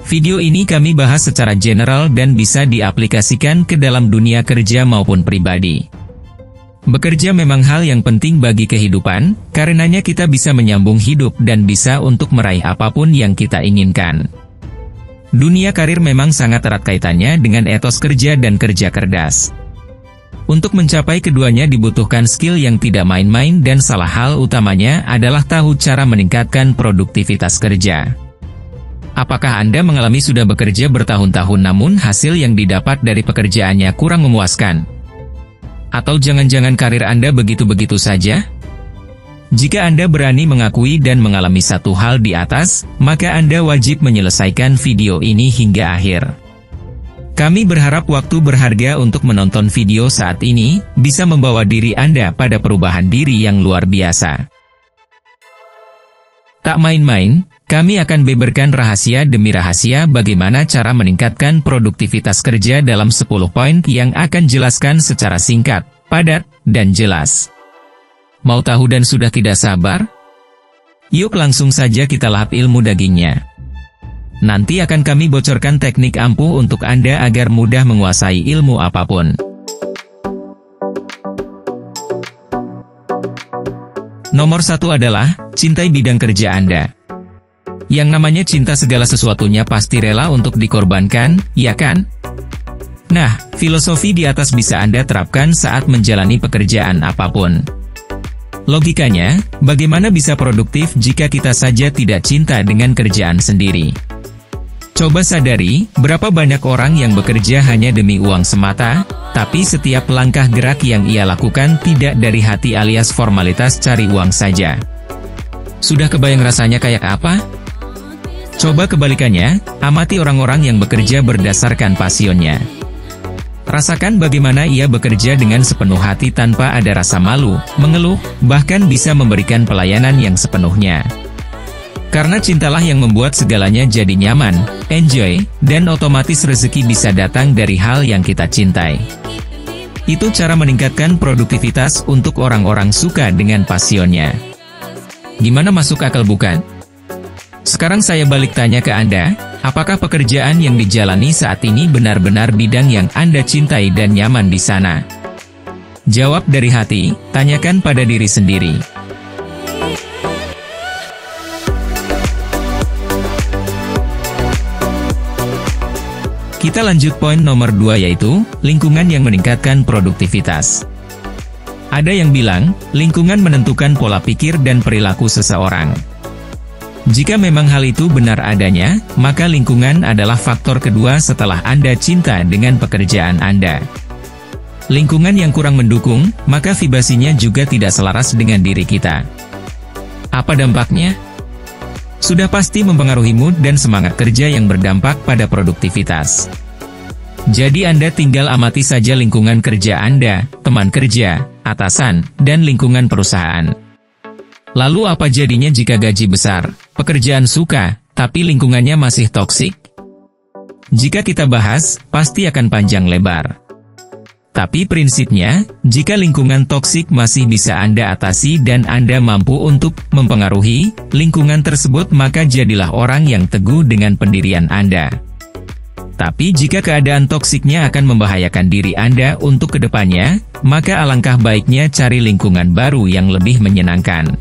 Video ini kami bahas secara general dan bisa diaplikasikan ke dalam dunia kerja maupun pribadi. Bekerja memang hal yang penting bagi kehidupan, karenanya kita bisa menyambung hidup dan bisa untuk meraih apapun yang kita inginkan. Dunia karir memang sangat erat kaitannya dengan etos kerja dan kerja cerdas. Untuk mencapai keduanya dibutuhkan skill yang tidak main-main dan salah hal utamanya adalah tahu cara meningkatkan produktivitas kerja. Apakah Anda mengalami sudah bekerja bertahun-tahun namun hasil yang didapat dari pekerjaannya kurang memuaskan? Atau jangan-jangan karir Anda begitu-begitu saja? Jika Anda berani mengakui dan mengalami satu hal di atas, maka Anda wajib menyelesaikan video ini hingga akhir. Kami berharap waktu berharga untuk menonton video saat ini bisa membawa diri Anda pada perubahan diri yang luar biasa. Tak main-main, kami akan beberkan rahasia demi rahasia bagaimana cara meningkatkan produktivitas kerja dalam 10 poin yang akan jelaskan secara singkat, padat, dan jelas. Mau tahu dan sudah tidak sabar? Yuk langsung saja kita lahap ilmu dagingnya. Nanti akan kami bocorkan teknik ampuh untuk Anda agar mudah menguasai ilmu apapun. Nomor 1 adalah, cintai bidang kerja Anda. Yang namanya cinta segala sesuatunya pasti rela untuk dikorbankan, ya kan? Nah, filosofi di atas bisa Anda terapkan saat menjalani pekerjaan apapun. Logikanya, bagaimana bisa produktif jika kita saja tidak cinta dengan kerjaan sendiri? Coba sadari, berapa banyak orang yang bekerja hanya demi uang semata, tapi setiap langkah gerak yang ia lakukan tidak dari hati alias formalitas cari uang saja. Sudah kebayang rasanya kayak apa? Coba kebalikannya, amati orang-orang yang bekerja berdasarkan pasionnya. Rasakan bagaimana ia bekerja dengan sepenuh hati tanpa ada rasa malu, mengeluh, bahkan bisa memberikan pelayanan yang sepenuhnya. Karena cintalah yang membuat segalanya jadi nyaman, enjoy, dan otomatis rezeki bisa datang dari hal yang kita cintai. Itu cara meningkatkan produktivitas untuk orang-orang suka dengan pasionnya. Gimana, masuk akal bukan? Sekarang saya balik tanya ke Anda, apakah pekerjaan yang dijalani saat ini benar-benar bidang yang Anda cintai dan nyaman di sana? Jawab dari hati, tanyakan pada diri sendiri. Kita lanjut poin nomor 2 yaitu, lingkungan yang meningkatkan produktivitas. Ada yang bilang, lingkungan menentukan pola pikir dan perilaku seseorang. Jika memang hal itu benar adanya, maka lingkungan adalah faktor kedua setelah Anda cinta dengan pekerjaan Anda. Lingkungan yang kurang mendukung, maka vibrasinya juga tidak selaras dengan diri kita. Apa dampaknya? Sudah pasti mempengaruhi mood dan semangat kerja yang berdampak pada produktivitas. Jadi Anda tinggal amati saja lingkungan kerja Anda, teman kerja, atasan, dan lingkungan perusahaan. Lalu apa jadinya jika gaji besar, pekerjaan suka, tapi lingkungannya masih toksik? Jika kita bahas, pasti akan panjang lebar. Tapi prinsipnya, jika lingkungan toksik masih bisa Anda atasi dan Anda mampu untuk mempengaruhi lingkungan tersebut, maka jadilah orang yang teguh dengan pendirian Anda. Tapi jika keadaan toksiknya akan membahayakan diri Anda untuk kedepannya, maka alangkah baiknya cari lingkungan baru yang lebih menyenangkan.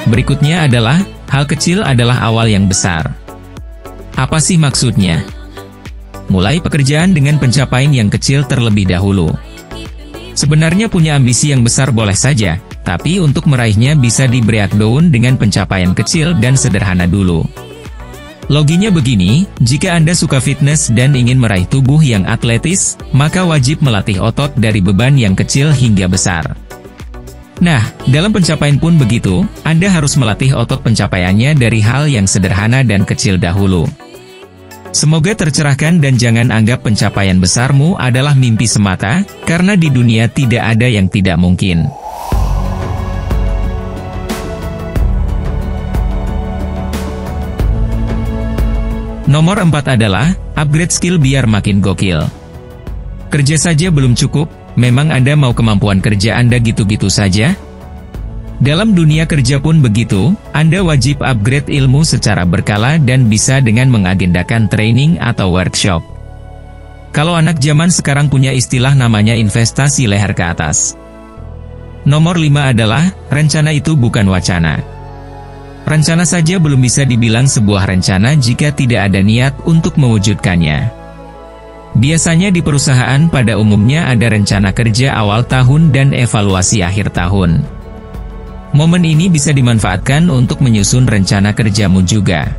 Berikutnya adalah, hal kecil adalah awal yang besar. Apa sih maksudnya? Mulai pekerjaan dengan pencapaian yang kecil terlebih dahulu. Sebenarnya punya ambisi yang besar boleh saja, tapi untuk meraihnya bisa di breakdown dengan pencapaian kecil dan sederhana dulu. Loginya begini, jika Anda suka fitness dan ingin meraih tubuh yang atletis, maka wajib melatih otot dari beban yang kecil hingga besar. Nah, dalam pencapaian pun begitu, Anda harus melatih otot pencapaiannya dari hal yang sederhana dan kecil dahulu. Semoga tercerahkan dan jangan anggap pencapaian besarmu adalah mimpi semata, karena di dunia tidak ada yang tidak mungkin. Nomor 4 adalah, upgrade skill biar makin gokil. Kerja saja belum cukup, memang Anda mau kemampuan kerja Anda gitu-gitu saja? Dalam dunia kerja pun begitu, Anda wajib upgrade ilmu secara berkala dan bisa dengan mengagendakan training atau workshop. Kalau anak zaman sekarang punya istilah namanya investasi leher ke atas. Nomor 5 adalah, rencana itu bukan wacana. Rencana saja belum bisa dibilang sebuah rencana jika tidak ada niat untuk mewujudkannya. Biasanya di perusahaan pada umumnya ada rencana kerja awal tahun dan evaluasi akhir tahun. Momen ini bisa dimanfaatkan untuk menyusun rencana kerjamu juga.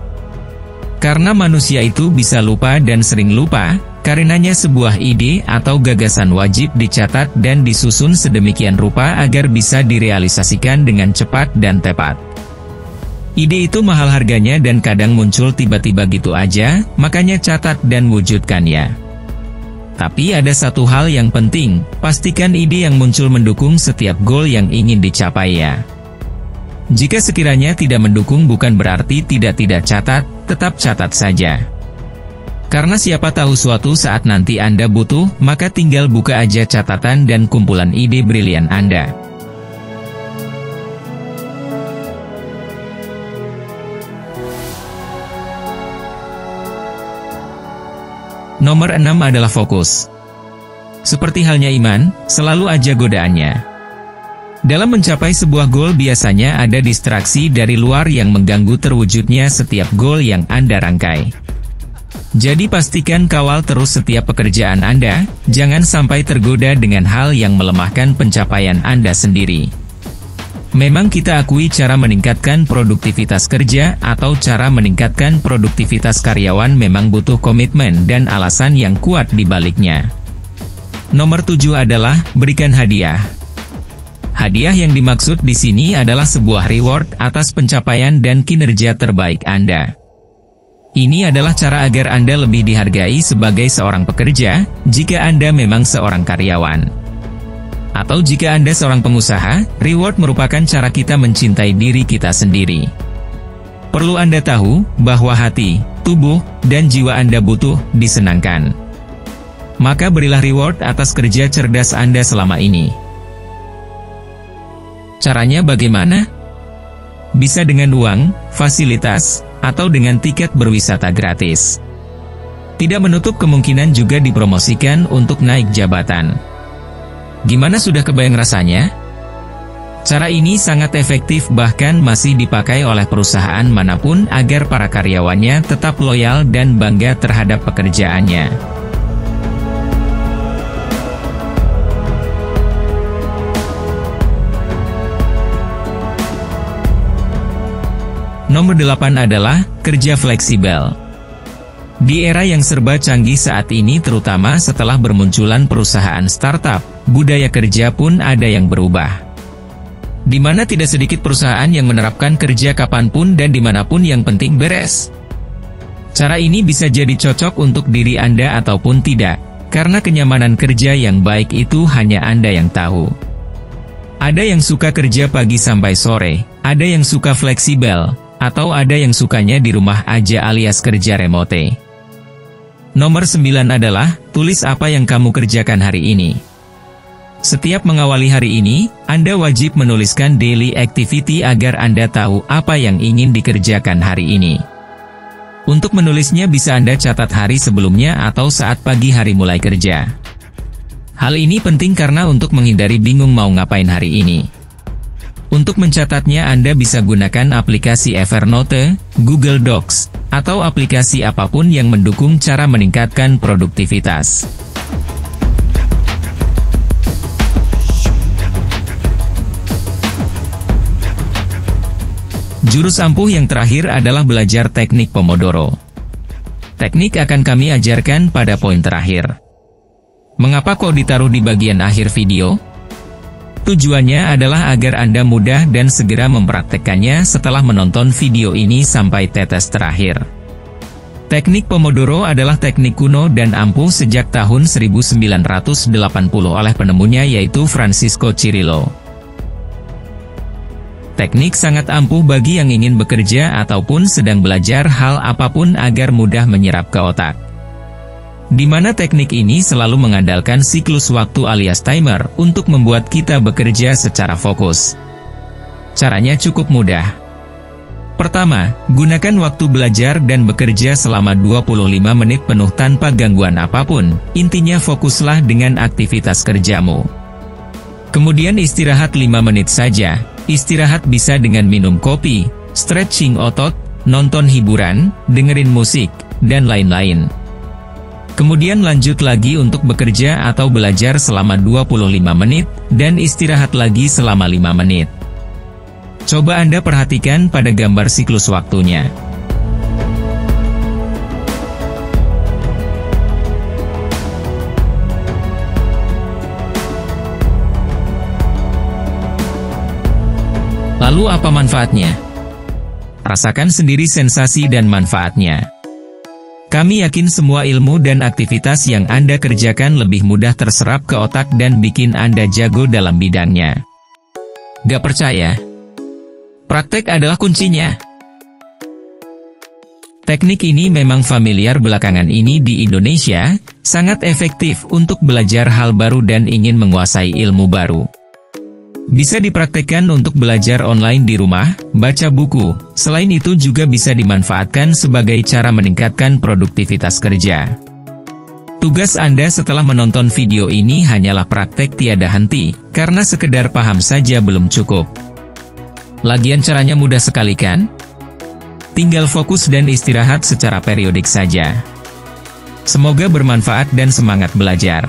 Karena manusia itu bisa lupa dan sering lupa, karenanya sebuah ide atau gagasan wajib dicatat dan disusun sedemikian rupa agar bisa direalisasikan dengan cepat dan tepat. Ide itu mahal harganya dan kadang muncul tiba-tiba gitu aja, makanya catat dan wujudkannya. Tapi ada satu hal yang penting, pastikan ide yang muncul mendukung setiap goal yang ingin dicapai ya. Jika sekiranya tidak mendukung bukan berarti tidak catat, tetap catat saja. Karena siapa tahu suatu saat nanti Anda butuh, maka tinggal buka aja catatan dan kumpulan ide brilian Anda. Nomor 6 adalah fokus. Seperti halnya iman, selalu aja godaannya. Dalam mencapai sebuah goal biasanya ada distraksi dari luar yang mengganggu terwujudnya setiap goal yang Anda rangkai. Jadi pastikan kawal terus setiap pekerjaan Anda, jangan sampai tergoda dengan hal yang melemahkan pencapaian Anda sendiri. Memang kita akui cara meningkatkan produktivitas kerja atau cara meningkatkan produktivitas karyawan memang butuh komitmen dan alasan yang kuat di baliknya. Nomor 7 adalah, berikan hadiah. Hadiah yang dimaksud di sini adalah sebuah reward atas pencapaian dan kinerja terbaik Anda. Ini adalah cara agar Anda lebih dihargai sebagai seorang pekerja, jika Anda memang seorang karyawan. Atau jika Anda seorang pengusaha, reward merupakan cara kita mencintai diri kita sendiri. Perlu Anda tahu, bahwa hati, tubuh, dan jiwa Anda butuh disenangkan. Maka berilah reward atas kerja cerdas Anda selama ini. Caranya bagaimana? Bisa dengan uang, fasilitas, atau dengan tiket berwisata gratis. Tidak menutup kemungkinan juga dipromosikan untuk naik jabatan. Gimana, sudah kebayang rasanya? Cara ini sangat efektif bahkan masih dipakai oleh perusahaan manapun agar para karyawannya tetap loyal dan bangga terhadap pekerjaannya. Nomor 8 adalah, kerja fleksibel. Di era yang serba canggih saat ini terutama setelah bermunculan perusahaan startup, budaya kerja pun ada yang berubah. Di mana tidak sedikit perusahaan yang menerapkan kerja kapanpun dan dimanapun yang penting beres. Cara ini bisa jadi cocok untuk diri Anda ataupun tidak, karena kenyamanan kerja yang baik itu hanya Anda yang tahu. Ada yang suka kerja pagi sampai sore, ada yang suka fleksibel, atau ada yang sukanya di rumah aja alias kerja remote. Nomor 9 adalah, tulis apa yang kamu kerjakan hari ini. Setiap mengawali hari ini, Anda wajib menuliskan daily activity agar Anda tahu apa yang ingin dikerjakan hari ini. Untuk menulisnya bisa Anda catat hari sebelumnya atau saat pagi hari mulai kerja. Hal ini penting karena untuk menghindari bingung mau ngapain hari ini. Untuk mencatatnya Anda bisa gunakan aplikasi Evernote, Google Docs, atau aplikasi apapun yang mendukung cara meningkatkan produktivitas. Jurus ampuh yang terakhir adalah belajar teknik Pomodoro. Teknik akan kami ajarkan pada poin terakhir. Mengapa kok ditaruh di bagian akhir video? Tujuannya adalah agar Anda mudah dan segera mempraktekkannya setelah menonton video ini sampai tetes terakhir. Teknik Pomodoro adalah teknik kuno dan ampuh sejak tahun 1980 oleh penemunya yaitu Francisco Cirillo. Teknik sangat ampuh bagi yang ingin bekerja ataupun sedang belajar hal apapun agar mudah menyerap ke otak. Di mana teknik ini selalu mengandalkan siklus waktu alias timer untuk membuat kita bekerja secara fokus. Caranya cukup mudah. Pertama, gunakan waktu belajar dan bekerja selama 25 menit penuh tanpa gangguan apapun. Intinya fokuslah dengan aktivitas kerjamu. Kemudian istirahat 5 menit saja. Istirahat bisa dengan minum kopi, stretching otot, nonton hiburan, dengerin musik, dan lain-lain. Kemudian lanjut lagi untuk bekerja atau belajar selama 25 menit, dan istirahat lagi selama 5 menit. Coba Anda perhatikan pada gambar siklus waktunya. Lalu apa manfaatnya? Rasakan sendiri sensasi dan manfaatnya. Kami yakin semua ilmu dan aktivitas yang Anda kerjakan lebih mudah terserap ke otak dan bikin Anda jago dalam bidangnya. Gak percaya? Praktek adalah kuncinya. Teknik ini memang familiar belakangan ini di Indonesia, sangat efektif untuk belajar hal baru dan ingin menguasai ilmu baru. Bisa dipraktekkan untuk belajar online di rumah, baca buku. Selain itu juga bisa dimanfaatkan sebagai cara meningkatkan produktivitas kerja. Tugas Anda setelah menonton video ini hanyalah praktek tiada henti, karena sekedar paham saja belum cukup. Lagian caranya mudah sekali kan? Tinggal fokus dan istirahat secara periodik saja. Semoga bermanfaat dan semangat belajar.